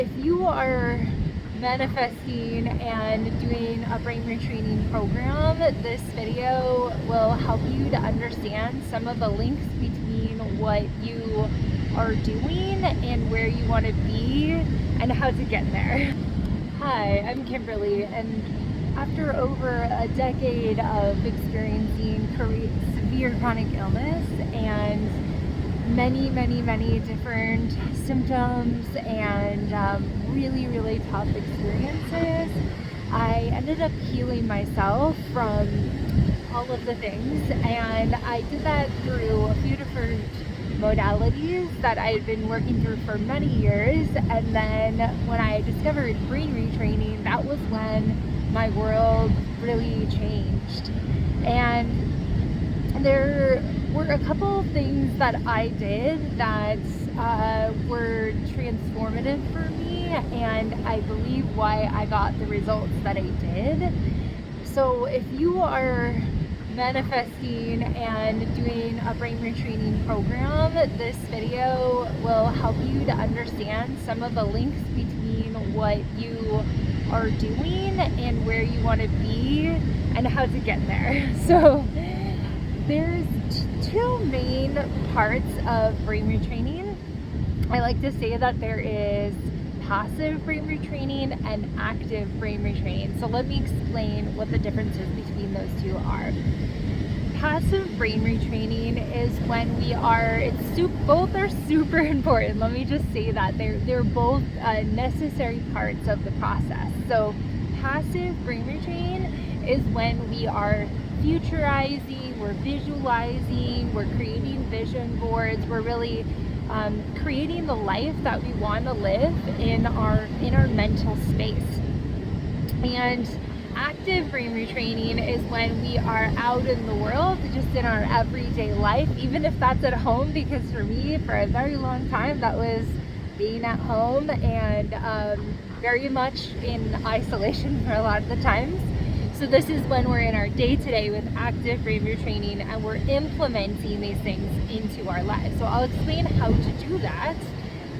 If you are manifesting and doing a brain retraining program, this video will help you to understand some of the links between what you are doing and where you want to be and how to get there. Hi, I'm Kimberly, and after over a decade of experiencing severe chronic illness and many different symptoms and really tough experiences, I ended up healing myself from all of the things, and I did that through a few different modalities that I had been working through for many years. And then when I discovered brain retraining, that was when my world really changed. And there were a couple of things that I did that were transformative for me, and I believe why I got the results that I did. So if you are manifesting and doing a brain retraining program, this video will help you to understand some of the links between what you are doing and where you want to be and how to get there. So there's two main parts of brain retraining. I like to say that there is passive brain retraining and active brain retraining. So let me explain what the differences between those two are. Passive brain retraining is when we are, both are super important. Let me just say that they're both necessary parts of the process. So passive brain retraining is when we are futurizing, we're visualizing, we're creating vision boards, we're really creating the life that we want to live in our mental space. And active brain retraining is when we are out in the world, just in our everyday life, even if that's at home, because for me, for a very long time, that was being at home and very much in isolation for a lot of the times. So this is when we're in our day-to-day with active brain retraining and we're implementing these things into our lives. So I'll explain how to do that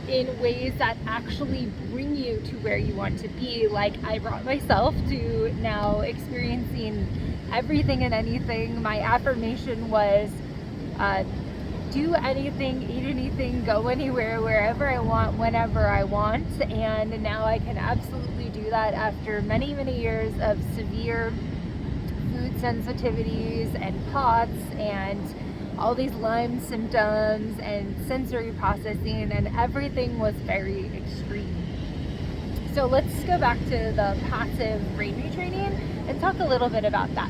in ways that actually bring you to where you want to be. Like I brought myself to now experiencing everything and anything. My affirmation was do anything, eat anything, go anywhere, wherever I want, whenever I want. And now I can absolutely do that after many years of severe food sensitivities and POTS and all these Lyme symptoms and sensory processing, and everything was very extreme. So let's go back to the passive brain retraining and talk a little bit about that.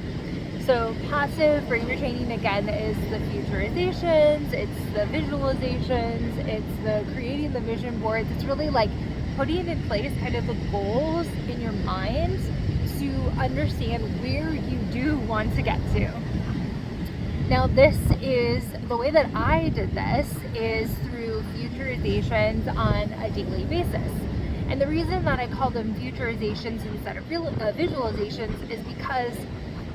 So passive brain retraining, again, is the futurizations, it's the visualizations, it's the creating the vision boards. It's really like putting in place kind of the goals in your mind to understand where you do want to get to. Now this is, the way that I did this is through futurizations on a daily basis. And the reason that I call them futurizations instead of visualizations is because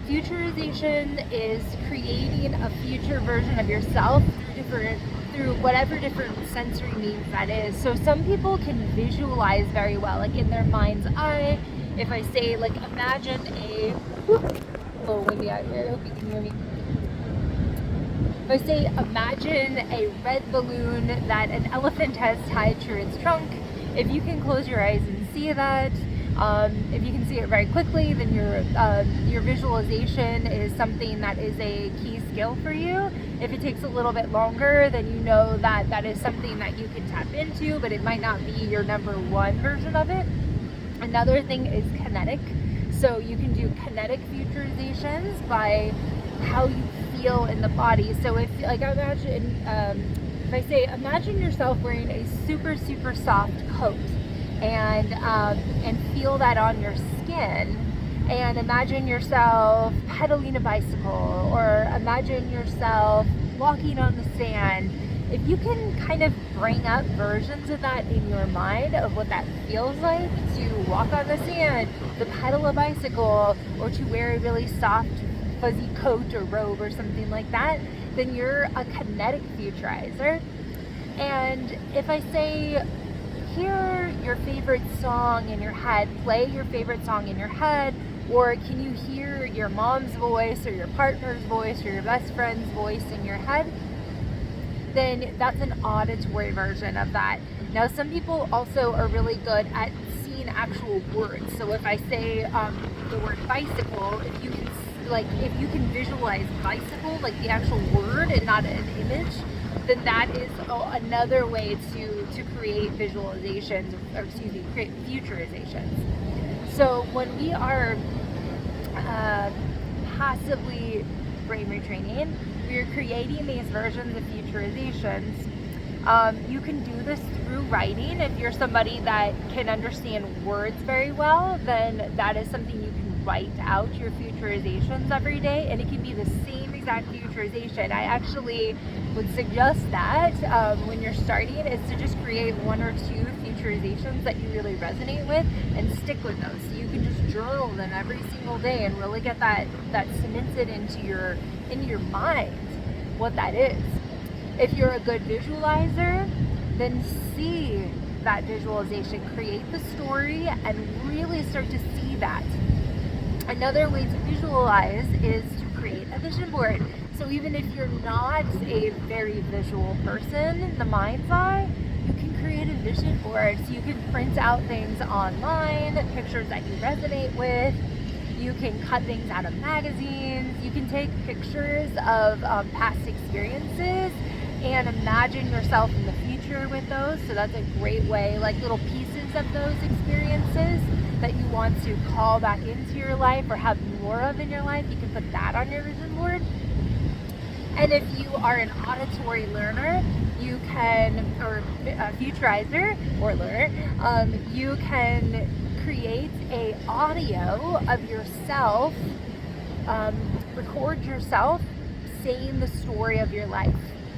futurization is creating a future version of yourself through whatever different sensory means that is. So some people can visualize very well, like in their mind's eye. If I say, like, imagine a little windy out here, I hope you can hear me. If I say imagine a red balloon that an elephant has tied to its trunk, if you can close your eyes and see that, if you can see it very quickly, then your visualization is something that is a key skill for you. If it takes a little bit longer, then you know that that is something that you can tap into, but it might not be your number one version of it. Another thing is kinetic. So you can do kinetic futurizations by how you feel in the body. So if, like, imagine, if I say, imagine yourself wearing a super soft coat, and feel that on your skin, and imagine yourself pedaling a bicycle, or imagine yourself walking on the sand. If you can kind of bring up versions of that in your mind of what that feels like to walk on the sand, to pedal a bicycle, or to wear a really soft fuzzy coat or robe or something like that, then you're a kinetic futurizer. And if I say, hear your favorite song in your head? Play your favorite song in your head. Or can you hear your mom's voice or your partner's voice or your best friend's voice in your head? Then that's an auditory version of that. Now, some people also are really good at seeing actual words. So if I say the word bicycle, if you can visualize bicycle, like the actual word and not an image, then that is another way to create visualizations, or create futurizations. So when we are passively brain retraining, we are creating these versions of futurizations. You can do this through writing. If you're somebody that can understand words very well, then that is something you can write out your futurizations every day, and it can be the same exact futurization. I actually would suggest that when you're starting, is to just create one or two futurizations that you really resonate with and stick with those. So you can just journal them every single day and really get that cemented into your mind what that is. If you're a good visualizer, then see that visualization, create the story, and really start to see that. Another way to visualize is to create a vision board. So even if you're not a very visual person in the mind's eye, you can create a vision board. So you can print out things online, pictures that you resonate with. You can cut things out of magazines. You can take pictures of past experiences and imagine yourself in the future with those. So that's a great way, like little pieces of those experiences that you want to call back into your life or have more of in your life. You can put that on your vision board. And if you are an auditory learner, you can, or a futurizer or learner, you can create a audio of yourself, record yourself saying the story of your life.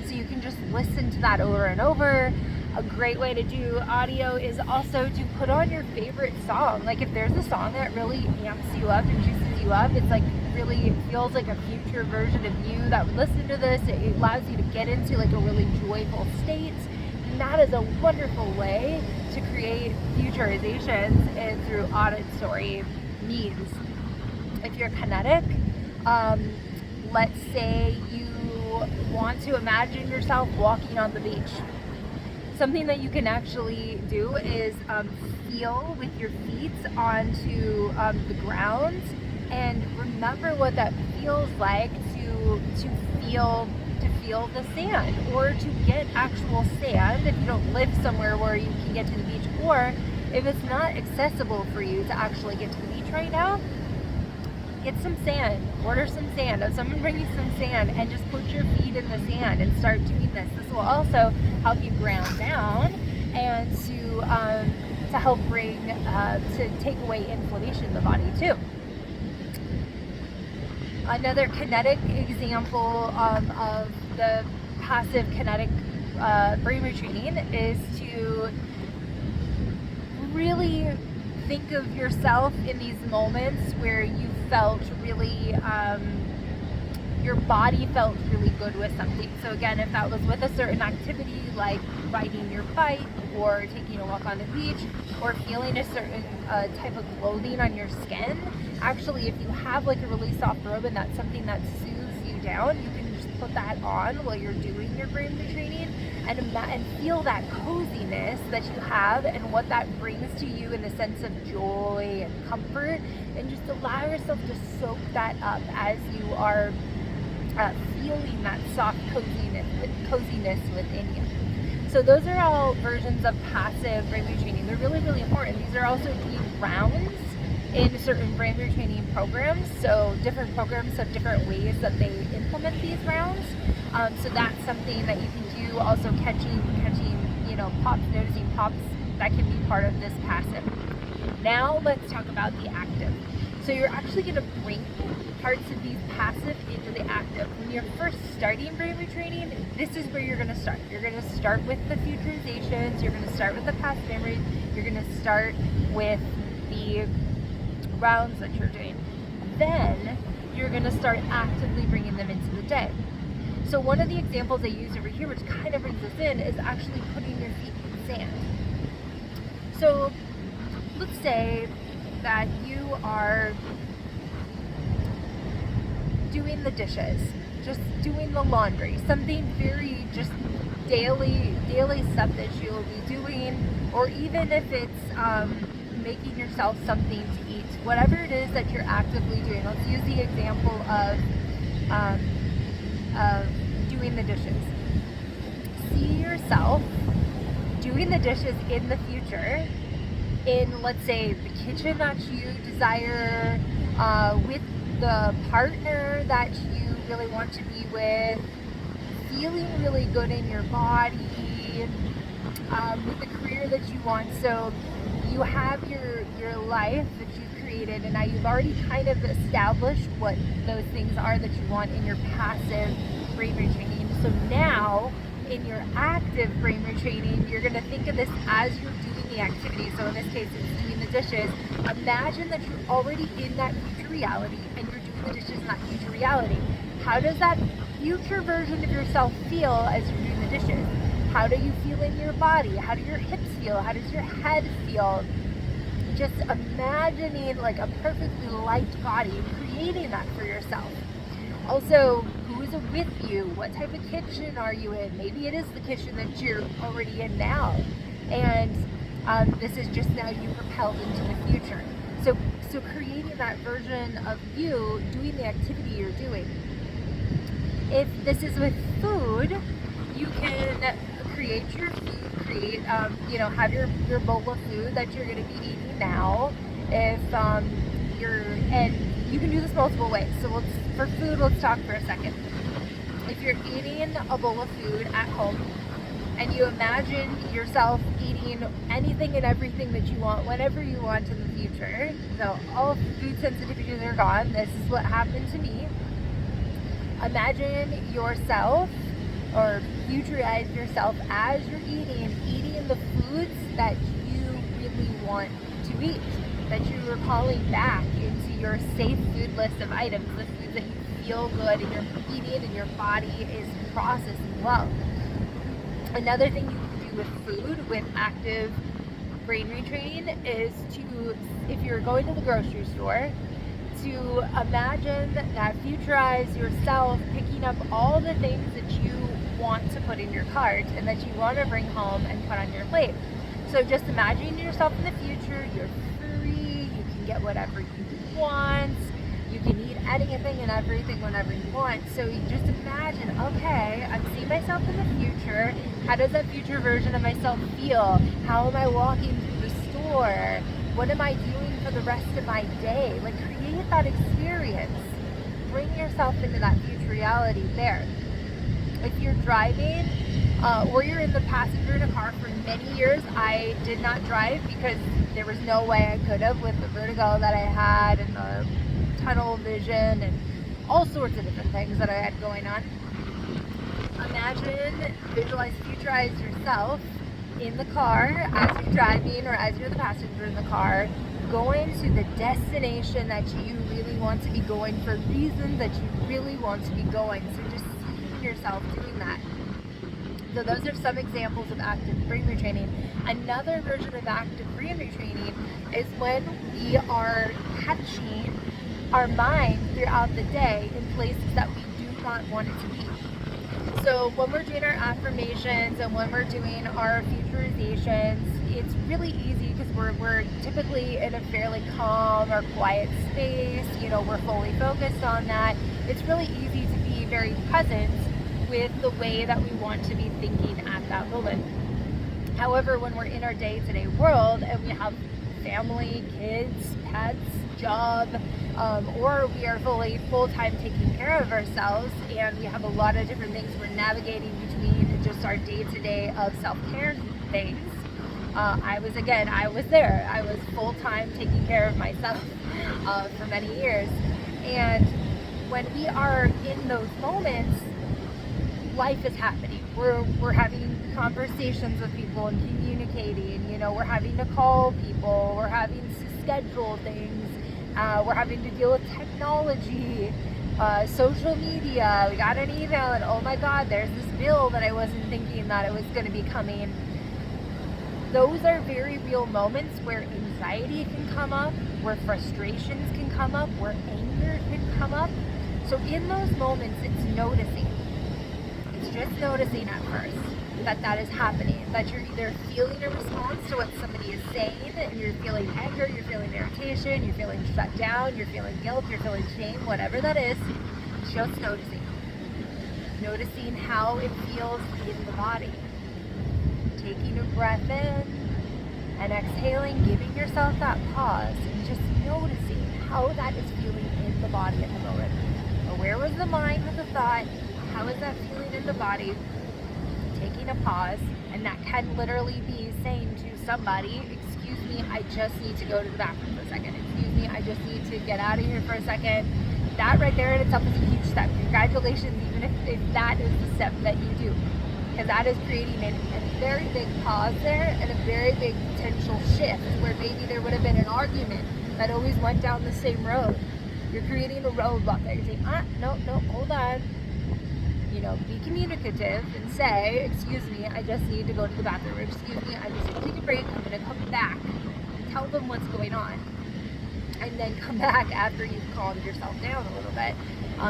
So you can just listen to that over and over. A great way to do audio is also to put on your favorite song. Like if there's a song that really amps you up and juices you up, it's like really feels like a future version of you that would listen to this. It allows you to get into like a really joyful state. And that is a wonderful way to create futurizations and through auditory means. If you're kinetic, let's say you want to imagine yourself walking on the beach. Something that you can actually do is feel with your feet onto the ground and remember what that feels like to feel the sand, or to get actual sand if you don't live somewhere where you can get to the beach, or if it's not accessible for you to actually get to the beach right now, get some sand, order some sand, have someone bring you some sand, and just put your feet in the sand and start doing this. This will also help you ground down and to help bring, to take away inflammation in the body too. Another kinetic example of the passive kinetic brain retraining is to really think of yourself in these moments where you felt really, your body felt really good with something. So again, if that was with a certain activity like riding your bike or taking a walk on the beach or feeling a certain type of clothing on your skin, actually if you have like a really soft robe and that's something that soothes you down, you can just put that on while you're doing your brain retraining and feel that coziness that you have and what that brings to you in the sense of joy and comfort, and just allow yourself to soak that up as you are feeling that soft coziness within you. So those are all versions of passive brain retraining. They're really, really important. These are also doing rounds in certain brain retraining programs. So different programs have different ways that they implement these rounds. So that's something that you can do. Also catching, pops, noticing pops, that can be part of this passive. Now let's talk about the active. So you're actually going to bring parts of these passive into the active. When you're first starting brain retraining, this is where you're going to start. You're going to start with the futurizations. You're going to start with the past memories. You're going to start with the rounds that you're doing. Then you're going to start actively bringing them into the day. So one of the examples I use over here, which kind of brings us in, is actually putting your feet in sand. So let's say that you are doing the dishes, just doing the laundry, something very just daily stuff that you'll be doing, or even if it's making yourself something to eat, whatever it is that you're actively doing. Let's use the example of doing the dishes. See yourself doing the dishes in the future in, let's say, the kitchen that you desire, with the partner that you really want to be with, feeling really good in your body, with the career that you want. So you have your life that you've created, and now you've already kind of established what those things are that you want in your passive brain retraining. So now in your active brain retraining, you're going to think of this as you're doing the activity. So in this case, it's doing the dishes. Imagine that you're already in that future reality and you're doing the dishes in that future reality. How does that future version of yourself feel as you're doing the dishes? How do you feel in your body? How do your hips feel? How does your head feel? Just imagining like a perfectly light body, creating that for yourself. Also, who is with you? What type of kitchen are you in? Maybe it is the kitchen that you're already in now, and this is just now you propelled into the future. So creating that version of you doing the activity you're doing. If this is with food, you can create your food, have your bowl of food that you're going to be eating now. If and you can do this multiple ways. So for food, let's talk for a second. If you're eating a bowl of food at home and you imagine yourself eating anything and everything that you want, whenever you want in the future, so all food sensitivities are gone. This is what happened to me. Imagine yourself or futurize yourself as you're eating the foods that you really want to eat, that you're calling back into your safe food list of items, the foods that you feel good and you're eating and your body is processing well. Another thing you can do with food, with active brain retraining, is to, if you're going to the grocery store, to imagine that futurize yourself picking up all the things that you want to put in your cart and that you want to bring home and put on your plate. So just imagine yourself in the future, you're free, you can get whatever you want, you can eat anything and everything whenever you want. So you just imagine, okay, I'm seeing myself in the future. How does that future version of myself feel? How am I walking through the store? What am I doing for the rest of my day? Like, create that experience. Bring yourself into that future reality there. If you're driving or you're in the passenger in a car, for many years I did not drive because there was no way I could have, with the vertigo that I had and the tunnel vision and all sorts of different things that I had going on. Imagine, visualize, futurize yourself in the car as you're driving, or as you're the passenger in the car, going to the destination that you really want to be going for reasons that you really want to be going. So just seeing yourself doing that. So those are some examples of active brain retraining. Another version of active brain retraining is when we are catching our mind throughout the day in places that we do not want it to be. So when we're doing our affirmations and when we're doing our futurizations, it's really easy because we're typically in a fairly calm or quiet space. We're fully focused on that. It's really easy to be very present with the way that we want to be thinking at that moment. However, when we're in our day-to-day world and we have family, kids, pets, job, or we are full-time taking care of ourselves, and we have a lot of different things we're navigating between just our day-to-day of self-care things. I was there. I was full-time taking care of myself for many years. And when we are in those moments, life is happening. We're having conversations with people and communicating. We're having to call people. We're having to schedule things. We're having to deal with technology, social media. We got an email and oh my God, there's this bill that I wasn't thinking that it was going to be coming. those are very real moments where anxiety can come up, where frustrations can come up, where anger can come up. So in those moments, it's noticing. It's just noticing at first that is happening, that you're either feeling a response to what somebody is saying, and you're feeling anger, you're feeling irritation, you're feeling shut down, you're feeling guilt, you're feeling shame, whatever that is, just noticing. Noticing how it feels in the body. Taking a breath in and exhaling, giving yourself that pause, and just noticing how that is feeling in the body at the moment. Or where was the mind with the thought? How is that feeling in the body? Taking a pause, and that can literally be saying to somebody, excuse me, I just need to go to the bathroom for a second. Excuse me, I just need to get out of here for a second. That right there in itself is a huge step. Congratulations, even if that is the step that you do. Because that is creating a very big pause there and a very big potential shift where maybe there would have been an argument that always went down the same road. You're creating a roadblock there. You're saying, no, hold on. Be communicative and say, excuse me, I just need to go to the bathroom. Or excuse me, I just need to take a break. I'm going to come back and tell them what's going on. And then come back after you've calmed yourself down a little bit,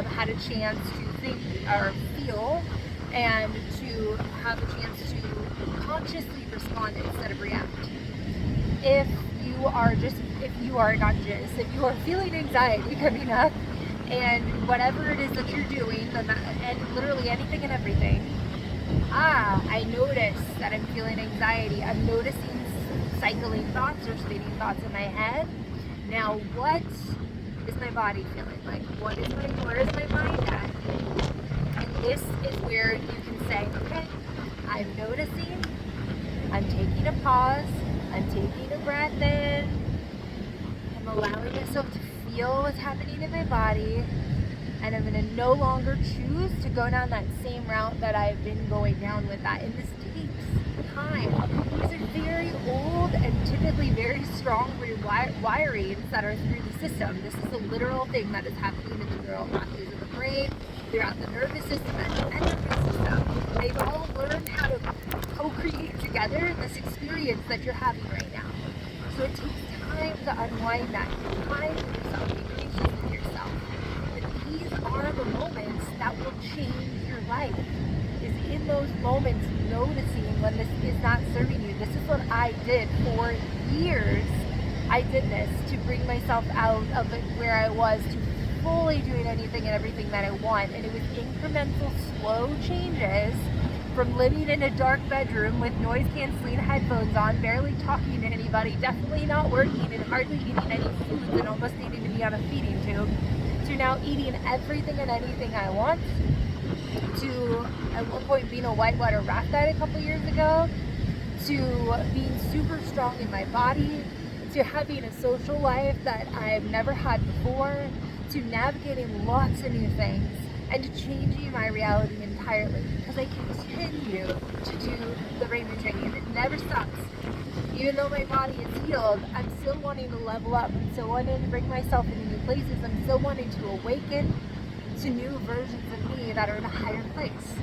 had a chance to think or feel, and to have a chance to consciously respond instead of react. If you are feeling anxiety coming up, and whatever it is that you're doing, and literally anything and everything, I notice that I'm feeling anxiety. I'm noticing cycling thoughts or spinning thoughts in my head. Now, what is my body feeling like? Where is my mind at? And this is where you can say, okay, I'm noticing, I'm taking a pause, I'm taking a breath in, I'm allowing myself to feel what's happening in my body, and I'm going to no longer choose to go down that same route that I've been going down with that. And this takes time. These are very old and typically very strong wirings that are through the system. This is a literal thing that is happening in the neural pathways of the brain, throughout the nervous system and the endocrine system. They've all learned how to co-create together this experience that you're having right now. So it takes time to unwind that. Time with yourself. Be gracious with yourself. But these are the moments that will change your life. Is in those moments noticing when this is not serving you. This is what I did for years. I did this to bring myself out of where I was to fully doing anything and everything that I want. And it was incremental, slow changes from living in a dark bedroom with noise canceling headphones on, barely talking to anybody, definitely not working and hardly eating any foods and almost needing to be on a feeding tube, to now eating everything and anything I want, to at one point being a whitewater raft guide a couple years ago, to being super strong in my body, to having a social life that I've never had before, to navigating lots of new things, and to changing my reality entirely, because I continue to do the retraining and it never stops. Even though my body is healed, I'm still wanting to level up. I'm still wanting to bring myself into new places. I'm still wanting to awaken to new versions of me that are in a higher place.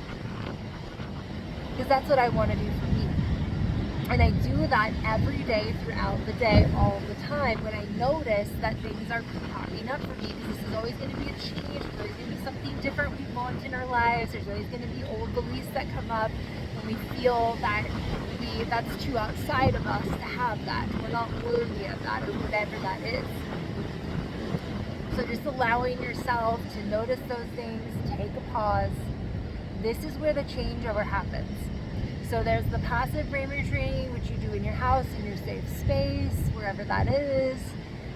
Because that's what I want to do for me. And I do that every day, throughout the day, all the time, when I notice that things are popping up for me. Because this is always going to be a change. There's always going to be something different we want in our lives. There's always going to be old beliefs that come up when we feel that that's too outside of us to have that. We're not worthy of that, or whatever that is. So just allowing yourself to notice those things, take a pause. This is where the changeover happens. So there's the passive brain retraining, which you do in your house, in your safe space, wherever that is.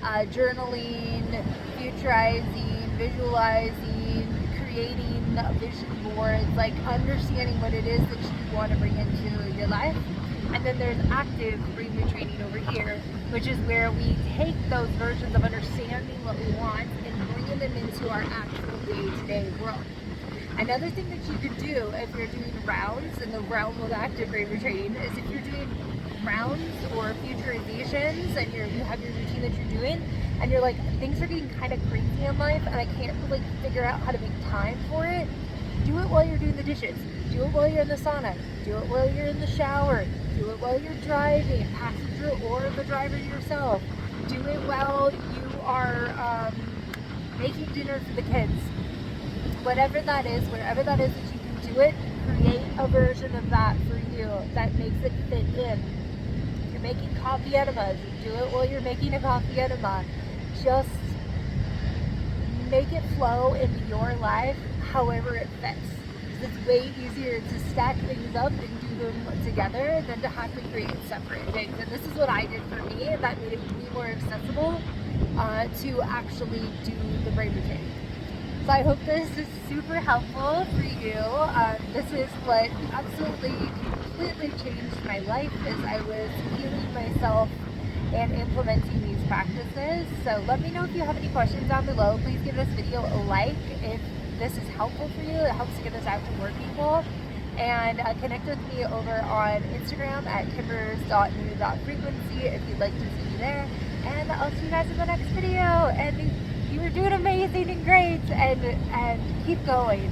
Journaling, futurizing, visualizing, creating vision boards, like understanding what it is that you want to bring into your life. And then there's active brain retraining over here, which is where we take those versions of understanding what we want and bring them into our actual day-to-day world. Another thing that you could do if you're doing rounds in the realm of active brain retraining is if you're doing rounds or futurizations and you have your routine that you're doing and you're like, things are getting kind of crazy in life and I can't really figure out how to make time for it, do it while you're doing the dishes. Do it while you're in the sauna. Do it while you're in the shower. Do it while you're driving, passenger or the driver yourself. Do it while you are making dinner for the kids. Whatever that is, wherever that is that you can do it, create a version of that for you that makes it fit in. If you're making coffee enemas, do it while you're making a coffee enema. Just make it flow into your life however it fits. It's way easier to stack things up and do them together than to have to create separate things. And this is what I did for me, and that made it way more accessible to actually do the brain retraining. So I hope this is super helpful for you. This is what absolutely completely changed my life as I was healing myself and implementing these practices. So let me know if you have any questions down below. Please give this video a like if this is helpful for you. It helps to get this out to more people. And connect with me over on Instagram at kimbers.new.frequency if you'd like to see me there. And I'll see you guys in the next video. And you are doing amazing and great, and keep going.